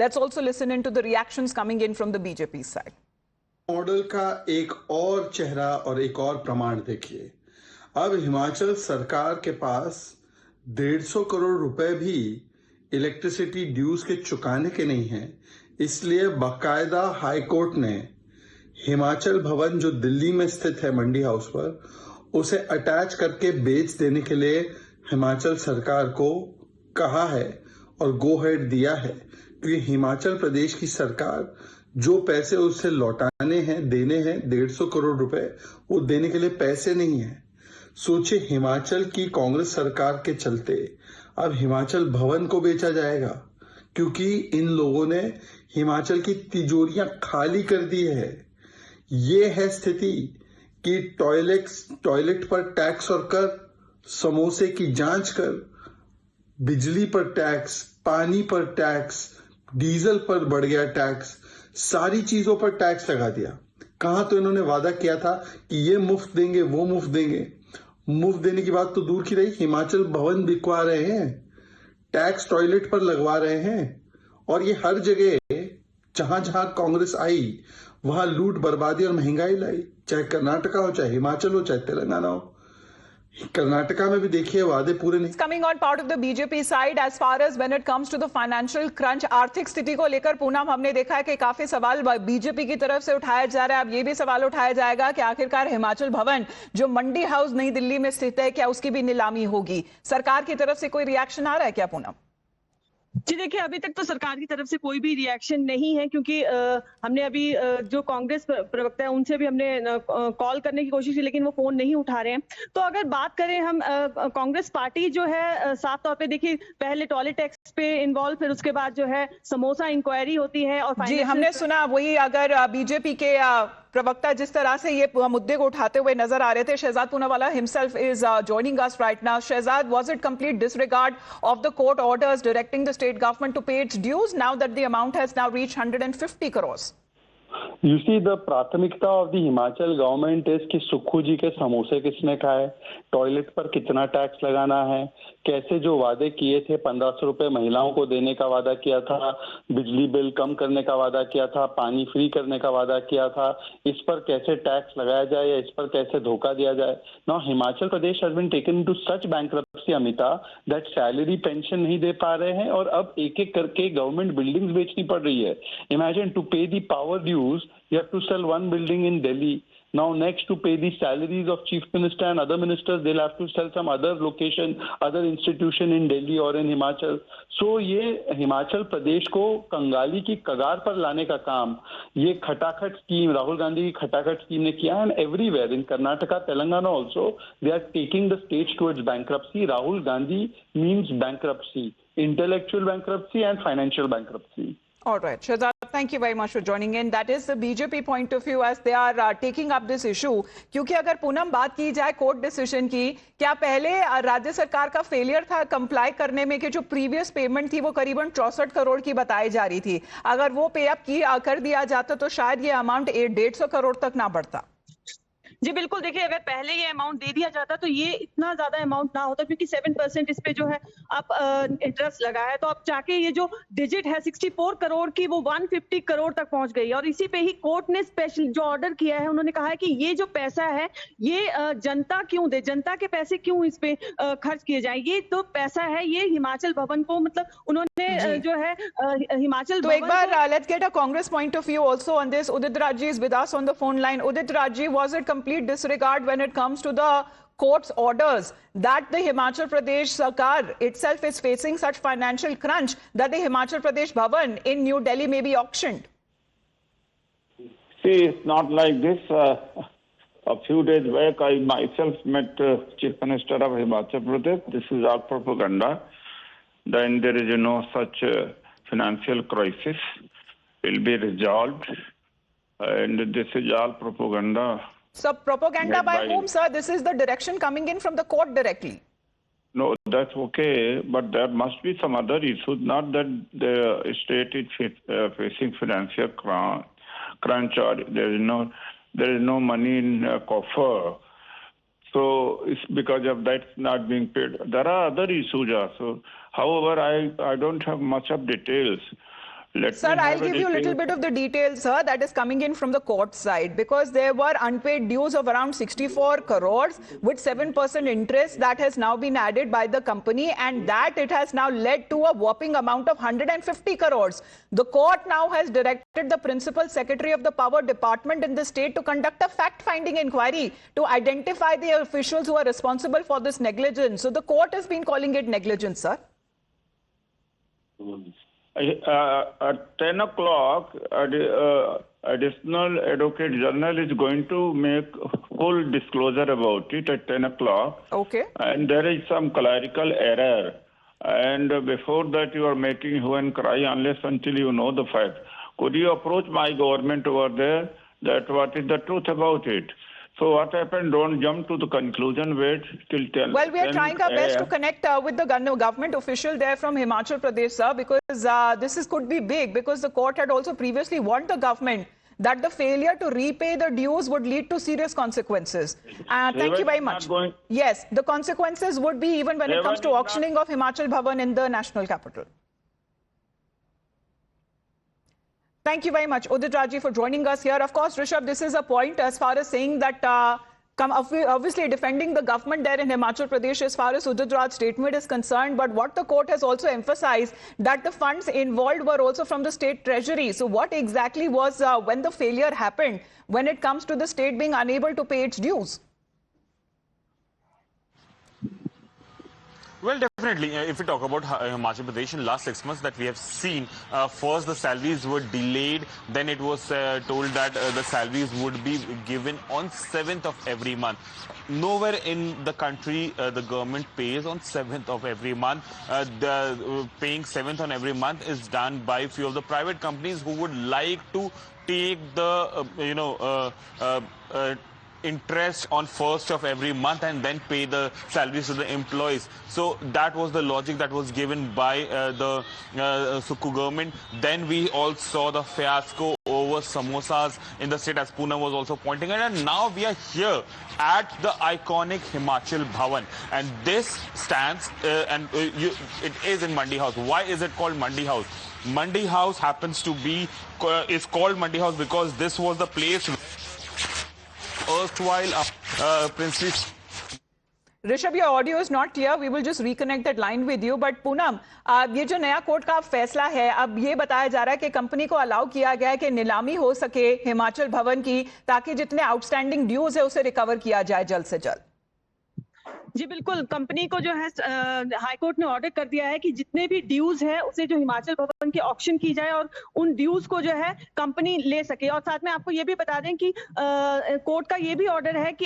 Let's also listen into the reactions coming in from the BJP side. Model का एक और चेहरा और एक और प्रमाण देखिए। अब हिमाचल सरकार के पास 150 करोड़ रुपए भी इलेक्ट्रिसिटी ड्यूज के चुकाने के नहीं हैं, इसलिए बाकायदा हाई कोर्ट ने हिमाचल भवन जो दिल्ली में स्थित है मंडी हाउस पर, उसे अटैच करके बेच देने के लिए हिमाचल सरकार को कहा है और गो हेड दिया है, क्योंकि हिमाचल प्रदेश की सरकार जो पैसे उसे लौटाने हैं, देने हैं 150 करोड़ रुपए, वो देने के लिए पैसे नहीं है। सोचिए, हिमाचल की कांग्रेस सरकार के चलते अब हिमाचल भवन को बेचा जाएगा, क्योंकि इन लोगों ने हिमाचल की तिजोरियां खाली कर दी है। ये है स्थिति कि टॉयलेट पर टैक्स और कर, समोसे की जांच कर, बिजली पर टैक्स, पानी पर टैक्स, डीजल पर बढ़ गया टैक्स, सारी चीजों पर टैक्स लगा दिया। कहां तो इन्होंने वादा किया था कि ये मुफ्त देंगे, वो मुफ्त देंगे। मुफ्त देने की बात तो दूर की रही, हिमाचल भवन बिकवा रहे हैं, टैक्स टॉयलेट पर लगवा रहे हैं, और ये हर जगह जहां जहां कांग्रेस आई वहां लूट, बर्बादी और महंगाई लाई। चाहे कर्नाटका हो, चाहे हिमाचल हो, चाहे तेलंगाना हो। कर्नाटका में भी देखिए वादे पूरे नहीं। Coming on part of the BJP side, as far as when it comes to the financial crunch, आर्थिक स्थिति को लेकर पूनम, हमने देखा है कि काफी सवाल बीजेपी की तरफ से उठाया जा रहा है। अब ये भी सवाल उठाया जाएगा कि आखिरकार हिमाचल भवन जो मंडी हाउस नई दिल्ली में स्थित है, क्या उसकी भी नीलामी होगी? सरकार की तरफ से कोई रिएक्शन आ रहा है क्या पूनम? जी देखिए, अभी तक तो सरकार की तरफ से कोई भी रिएक्शन नहीं है, क्योंकि हमने अभी जो कांग्रेस प्रवक्ता है उनसे भी हमने कॉल करने की कोशिश की, लेकिन वो फोन नहीं उठा रहे हैं। तो अगर बात करें हम, कांग्रेस पार्टी जो है साफ तौर पे देखिए, पहले टॉयलेट टैक्स पे इन्वॉल्व, फिर उसके बाद जो है समोसा इंक्वायरी होती है, और जी हमने सुना वही, अगर बीजेपी के प्रवक्ता जिस तरह से ये मुद्दे को उठाते हुए नजर आ रहे थे, Shehzad Poonawalla himself is joining us right now. Shehzad, was it complete disregard of the court orders directing the state government to pay its dues now that the amount has now reached 150 crores? You see, the प्राथमिकता of the Himachal government is कि सुक्खू जी के समोसे किसने खाए, toilet पर कितना tax लगाना है, कैसे जो वादे किए थे 1500 रुपए महिलाओं को देने का वादा किया था, बिजली बिल कम करने का वादा किया था, पानी फ्री करने का वादा किया था, इस पर कैसे टैक्स लगाया जाए या इस पर कैसे धोखा दिया जाए। Now Himachal Pradesh has been taken into such bankruptcy अमिता दैट सैलरी पेंशन नहीं दे पा रहे हैं और अब एक एक करके गवर्नमेंट बिल्डिंग्स बेचनी पड़ रही है। Imagine, to pay the power dues you have to sell one building in Delhi. Now next, to pay the salaries of chief minister and other ministers, they'll have to sell some other location, other institution in Delhi or in Himachal. So ये हिमाचल प्रदेश को कंगाली की कगार पर लाने का काम ये खटाखट scheme, Rahul Gandhi की खटाखट स्कीम ने किया। And everywhere in Karnataka, Telangana also, they are taking the state towards bankruptcy. Rahul Gandhi means bankruptcy, intellectual bankruptcy and financial bankruptcy. All right, Shehzad, thank you very much for joining in. That is the BJP point of view as they are taking up this issue. क्योंकि अगर पूनम बात की जाए court decision की, क्या पहले राज्य सरकार का फेलियर था कंप्लाई करने में कि जो प्रीवियस पेमेंट थी वो करीबन 64 करोड़ की बताई जा रही थी, अगर वो पे अप कर दिया जाता तो शायद ये अमाउंट 150 करोड़ तक ना बढ़ता? जी बिल्कुल, देखिए अगर पहले ये अमाउंट दे दिया जाता तो ये इतना ज्यादा अमाउंट ना होता, क्योंकि 7% इस पे जो है आप इंटरेस्ट लगा है, तो अब जाके ये जो डिजिट है 64 करोड़ की वो 150 करोड़ तक पहुंच गई। और इसी पे ही कोर्ट ने स्पेशल जो ऑर्डर किया है, उन्होंने कहा है कि ये जो पैसा है ये जनता क्यों दे, जनता के पैसे क्यों इस पे खर्च किए जाए, ये तो पैसा है ये हिमाचल भवन को, मतलब उन्होंने जो है हिमाचल तो एक बार let's get a Congress point of view also on this. Udit Raj ji is with us on the phone line. Udit Raj ji, was it complete disregard when it comes to the court's orders that the Himachal Pradesh Sarkar itself is facing such financial crunch that the Himachal Pradesh Bhavan in New Delhi may be auctioned? See, it's not like this. A few days back, I myself met Chief Minister of Himachal Pradesh. This is all propaganda. Then there is no such financial crisis. It will be resolved. And this is all propaganda. So propaganda by whom, sir? This is the direction coming in from the court directly. No, that's okay, but there must be some other issues. Not that the state is facing financial crunch or there is no money in coffer. So it's because of that not being paid. There are other issues also. However, I don't have much of details. Sir, I'll give you a little bit of the details, sir, that is coming in from the court side, because there were unpaid dues of around 64 crores with 7% interest that has now been added by the company, and that it has now led to a whopping amount of 150 crores. The court now has directed the Principal Secretary of the Power Department in the state to conduct a fact-finding inquiry to identify the officials who are responsible for this negligence. So the court has been calling it negligence, sir. At 10 o'clock, additional advocate general is going to make full disclosure about it at 10 o'clock. Okay. And there is some clerical error. And before that, you are making hue and cry unless until you know the fact. Could you approach my government over there that what is the truth about it? So what happened? Don't jump to the conclusion. Wait till 10. Well, we are trying our best to connect with the government official there from Himachal Pradesh, sir, because this could be big, because the court had also previously warned the government that the failure to repay the dues would lead to serious consequences. Thank you very much. Yes, the consequences would be even when it comes to auctioning of Himachal Bhavan in the national capital. Thank you very much, Udit Raji, for joining us here. Of course, Rishabh, this is a point as far as saying that, obviously defending the government there in Himachal Pradesh as far as Udit Raj's statement is concerned. But what the court has also emphasized that the funds involved were also from the state treasury. So what exactly was when the failure happened when it comes to the state being unable to pay its dues? Well, definitely, if we talk about Himachal Pradesh in last 6 months that we have seen, first the salaries were delayed, then it was told that the salaries would be given on 7th of every month. Nowhere in the country the government pays on 7th of every month. Paying 7th on every month is done by few of the private companies who would like to take the, interest on 1st of every month and then pay the salaries to the employees. So that was the logic that was given by the Sukhu government. Then we all saw the fiasco over samosas in the state, as Poonam was also pointing out, and now we are here at the iconic Himachal Bhavan, and this stands it is in Mandi House. Why is it called Mandi House? Mandi House happens to be is called Mandi House because this was the place erstwhile princely. Rishabh, your audio is not clear. We will just reconnect that line with you. But Poonam, ये जो नया court का फैसला है, अब ये बताया जा रहा है कि कंपनी को अलाउ किया गया है कि नीलामी हो सके हिमाचल भवन की, ताकि जितने आउटस्टैंडिंग ड्यूज है उसे रिकवर किया जाए जल्द से जल्द। जी बिल्कुल, कंपनी को जो है हाई कोर्ट ने ऑर्डर कर दिया है कि जितने भी ड्यूज है उसे जो हिमाचल भवन की ऑक्शन की जाए और उन ड्यूज को जो है कंपनी ले सके। और साथ में आपको ये भी बता दें कि कोर्ट का ये भी ऑर्डर है कि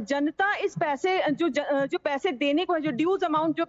जनता इस पैसे जो पैसे देने को है, जो ड्यूज अमाउंट जो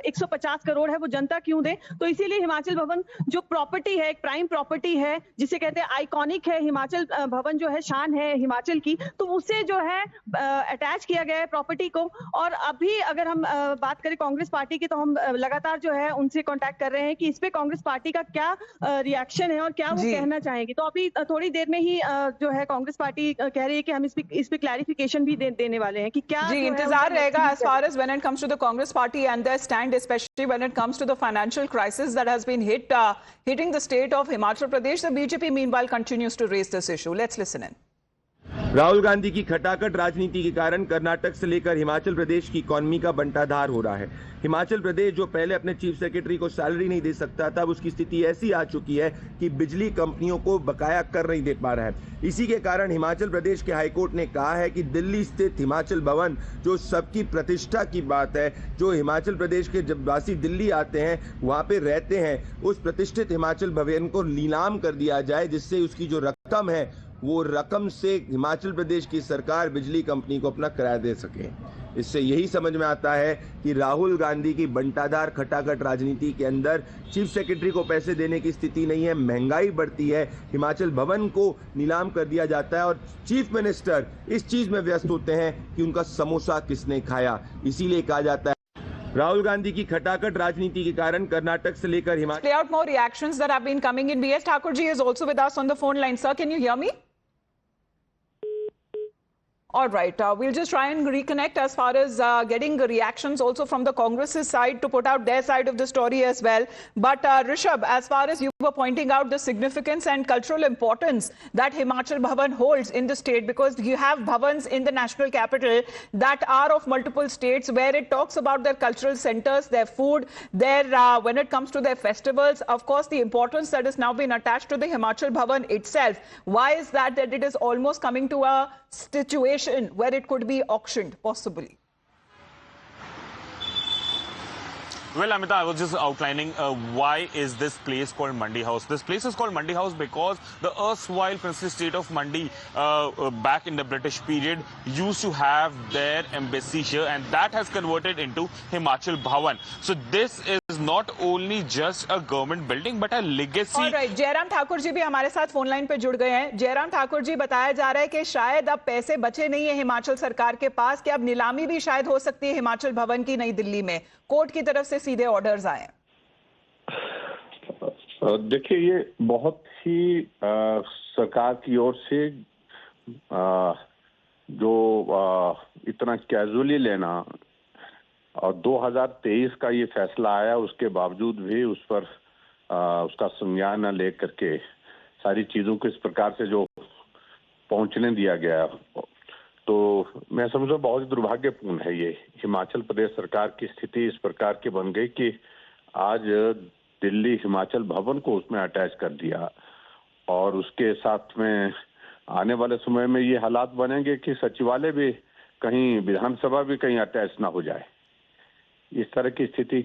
150 करोड़ है, वो जनता क्यों दे। तो इसीलिए हिमाचल भवन जो प्रॉपर्टी है, एक प्राइम प्रॉपर्टी है जिसे कहते हैं आइकॉनिक है, हिमाचल भवन जो है शान है हिमाचल की, तो उसे जो है अटैच किया गया है प्रॉपर्टी को। और अभी अगर हम बात करें कांग्रेस पार्टी की, तो हम लगातार जो है उनसे कांटेक्ट कर रहे हैं कि इस पे कांग्रेस पार्टी का क्या रिएक्शन है और क्या वो कहना चाहेंगे। तो अभी थोड़ी देर में ही जो है कांग्रेस पार्टी कह रही है कि हम इस पे क्लैरिफिकेशन भी देने वाले हैं कि क्या जी इंतजार रहेगा as far as when it comes to the Congress party and their stand, especially when it comes to the financial crisis that has been hitting the state of Himachal Pradesh. The BJP meanwhile continues to raise this issue. Let's listen in. Rahul Gandhi की खटाखट राजनीति के कारण कर्नाटक से लेकर हिमाचल प्रदेश की economy का बंटाधार हो रहा है। हिमाचल प्रदेश जो पहले अपने चीफ सेक्रेटरी को सैलरी नहीं दे सकता था, अब उसकी स्थिति ऐसी आ चुकी है कि बिजली कंपनियों को बकाया कर नहीं दे पा रहा है। इसी के कारण हिमाचल प्रदेश के हाईकोर्ट ने कहा है कि दिल्ली स्थित हिमाचल भवन जो सबकी प्रतिष्ठा की बात है, जो हिमाचल प्रदेश के जब वासी दिल्ली आते हैं वहां पे रहते हैं, उस प्रतिष्ठित हिमाचल भवन को नीलाम कर दिया जाए, जिससे उसकी जो रकम है वो रकम से हिमाचल प्रदेश की सरकार बिजली कंपनी को अपना किराया दे सके। इससे यही समझ में आता है कि राहुल गांधी की बंटाधार खटाखट राजनीति के अंदर चीफ सेक्रेटरी को पैसे देने की स्थिति नहीं है, महंगाई बढ़ती है, हिमाचल भवन को नीलाम कर दिया जाता है और चीफ मिनिस्टर इस चीज में व्यस्त होते हैं कि उनका समोसा किसने खाया। इसीलिए कहा जाता है राहुल गांधी की खटाखट राजनीति के कारण कर्नाटक से लेकर Himachal. Play out more reactions that have been coming in. B.S. Thakur ji is also with us on the phone line. Sir, can you hear me? All right, we'll just try and reconnect as far as getting reactions also from the Congress's side to put out their side of the story as well. But Rishabh, as far as you were pointing out the significance and cultural importance that Himachal Bhavan holds in the state, because you have bhavans in the national capital that are of multiple states where it talks about their cultural centers, their food, their when it comes to their festivals, of course, the importance that has now been attached to the Himachal Bhavan itself. Why is that it is almost coming to a situation where it could be auctioned, possibly? Well, Amita, I was just outlining why is this place called Mandi House. This place is called Mandi House because the erstwhile princely state of Mandi, back in the British period, used to have their embassy here, and that has converted into Himachal Bhavan. So this is not only just a government building, but a legacy. All right, Jairam Thakur ji भी हमारे साथ phone line पे जुड़ गए हैं। जयराम ठाकुर जी, बताया जा रहा है कि शायद अब पैसे बचे नहीं है हिमाचल सरकार के पास, कि अब नीलामी भी शायद हो सकती है हिमाचल भवन की नई दिल्ली में। कोर्ट की तरफ से सीधे ऑर्डर्स आए। देखिए, ये बहुत ही सरकार की ओर से जो इतना कैजुअली लेना, और 2023 का ये फैसला आया, उसके बावजूद भी उस पर उसका संज्ञान न लेकर के सारी चीजों को इस प्रकार से जो पहुंचने दिया गया, तो मैं समझता हूँ बहुत दुर्भाग्यपूर्ण है। ये हिमाचल प्रदेश सरकार की स्थिति इस प्रकार की बन गई कि आज दिल्ली हिमाचल भवन को उसमें अटैच कर दिया, और उसके साथ में आने वाले समय में ये हालात बनेंगे कि सचिवालय भी कहीं, विधानसभा भी कहीं अटैच ना हो जाए। इस तरह की स्थिति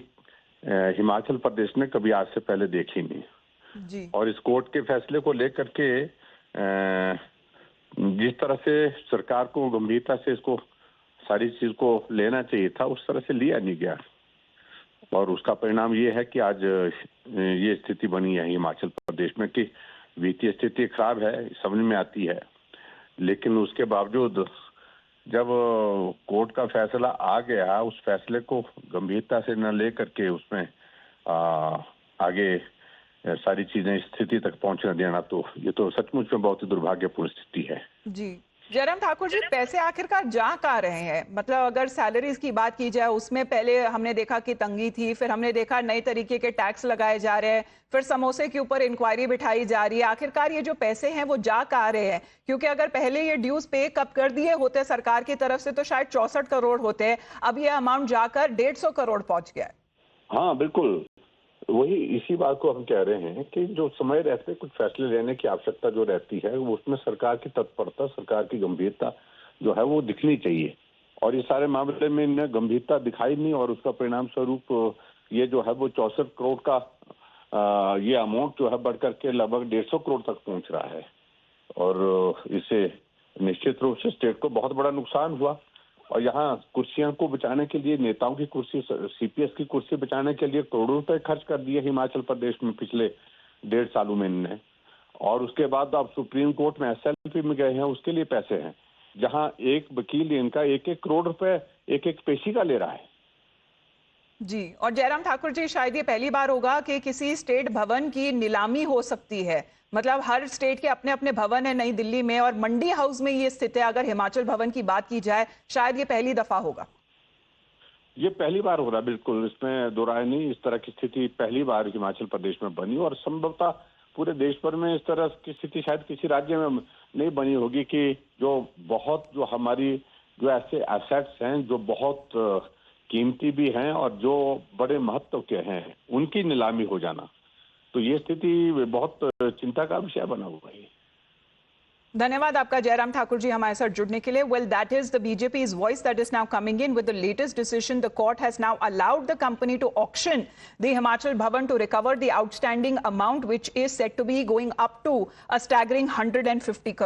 हिमाचल प्रदेश ने कभी आज से पहले देखी नहीं जी। और इस कोर्ट के फैसले को लेकर के जिस तरह से सरकार को गंभीरता से इसको सारी चीज को लेना चाहिए था, उस तरह से लिया नहीं गया, और उसका परिणाम ये है कि आज ये स्थिति बनी है हिमाचल प्रदेश में कि वित्तीय स्थिति खराब है, समझ में आती है, लेकिन उसके बावजूद जब कोर्ट का फैसला आ गया, उस फैसले को गंभीरता से न लेकर के उसमें आगे सारी चीजें स्थिति तक पहुंचने देना, तो ये तो सचमुच में बहुत ही दुर्भाग्यपूर्ण स्थिति है। जी, जयराम ठाकुर जी, पैसे आखिरकार जा कहाँ रहे हैं? मतलब अगर सैलरीज की बात की जाए, उसमें पहले हमने देखा कि तंगी थी, फिर हमने देखा नए तरीके के टैक्स लगाए जा रहे हैं, फिर समोसे के ऊपर इंक्वायरी बिठाई जा रही है। आखिरकार ये जो पैसे हैं वो जा कहाँ रहे हैं? क्योंकि अगर पहले ये ड्यूज पे कब कर दिए होते सरकार की तरफ से तो शायद 64 करोड़ होते हैं, अब ये अमाउंट जाकर 150 करोड़ पहुंच गया है। हाँ बिल्कुल, वही इसी बात को हम कह रहे हैं कि जो समय रहते कुछ फैसले लेने की आवश्यकता जो रहती है, उसमें सरकार की तत्परता, सरकार की गंभीरता जो है वो दिखनी चाहिए, और इस सारे मामले में इन्हें गंभीरता दिखाई नहीं, और उसका परिणाम स्वरूप ये जो है वो 64 करोड़ का ये अमाउंट जो है बढ़कर के लगभग 150 करोड़ तक पहुंच रहा है, और इससे निश्चित रूप से स्टेट को बहुत बड़ा नुकसान हुआ। और यहाँ कुर्सियों को बचाने के लिए, नेताओं की कुर्सी, सीपीएस की कुर्सी बचाने के लिए करोड़ों रुपए खर्च कर दिए हिमाचल प्रदेश में पिछले 1.5 सालों में इनने, और उसके बाद अब सुप्रीम कोर्ट में एसएलपी में गए हैं, उसके लिए पैसे हैं, जहाँ एक वकील इनका 1-1 करोड़ रुपए एक पेशी का ले रहा है। जी, और जयराम ठाकुर जी, शायद ये पहली बार होगा कि किसी स्टेट भवन की नीलामी हो सकती है। मतलब हर स्टेट के अपने अपने भवन है नई दिल्ली में, और मंडी हाउस में ये स्थित है। अगर हिमाचल भवन की बात की जाए, शायद ये पहली दफा होगा। ये पहली बार हो रहा है, बिल्कुल, इसमें दो राय नहीं। इस तरह की स्थिति पहली बार हिमाचल प्रदेश में बनी, और संभवतः पूरे देश भर में इस तरह की स्थिति शायद किसी राज्य में नहीं बनी होगी कि जो हमारी जो ऐसे एसेट्स हैं जो बहुत कीमती भी हैं और जो बड़े महत्व के हैं, उनकी नीलामी हो जाना, तो ये स्थिति बहुत चिंता का विषय बना हुआ है। धन्यवाद आपका जयराम ठाकुर जी हमारे साथ जुड़ने के लिए। Well, that is the BJP's voice that is now coming in with the latest decision. The court has now allowed the company to auction the Himachal Bhavan to recover the outstanding amount, which is said to be going up to a staggering 150 crore.